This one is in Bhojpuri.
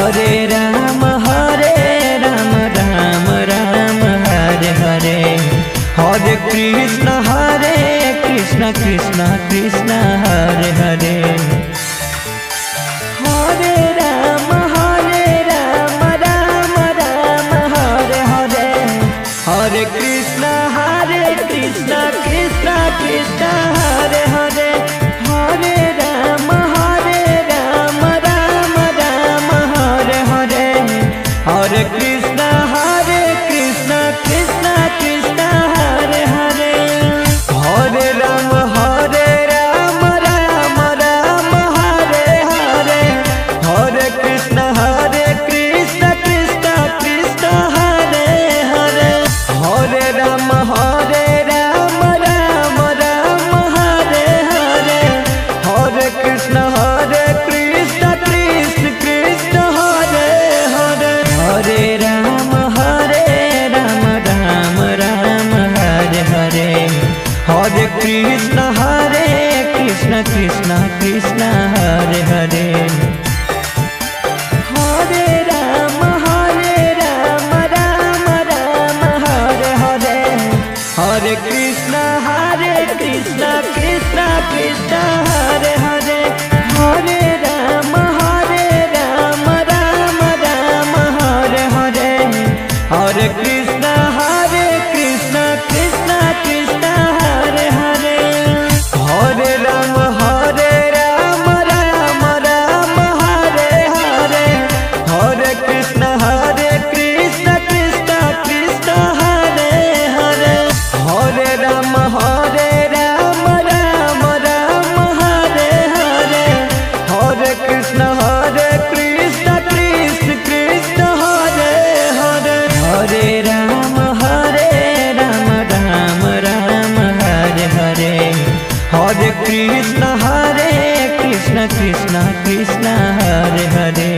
हरे राम राम राम हरे हरे, हरे कृष्ण कृष्ण कृष्ण हरे हरे। हरे राम राम राम हरे हरे, हरे कृष्ण कृष्ण कृष्ण हरे हरे। हरे राम राम राम हरे हरे, हरे कृष्ण कृष्ण कृष्ण हरे हरे। हरे राम राम राम हरे हरे, हरे कृष्ण कृष्ण कृष्ण हरे हरे। हरे राम राम राम हरे हरे, हरे कृष्ण कृष्ण कृष्ण हरे हरे। हरे राम राम राम हरे हरे, हरे कृष्ण कृष्ण कृष्ण हरे हरे। हरे राम राम राम हरे हरे, हरे कृष्ण कृष्ण कृष्ण हरे हरे। हरे राम राम राम हरे हरे, हरे कृष्ण कृष्ण कृष्ण हरे हरे। हरे राम राम राम हरे हरे, हरे कृष्ण कृष्ण कृष्ण हरे हरे। हरे राम राम राम हरे हरे, हरे कृष्ण कृष्ण कृष्ण हरे हरे। हरे राम राम राम हरे हरे, हरे कृष्ण कृष्ण कृष्ण हरे हरे।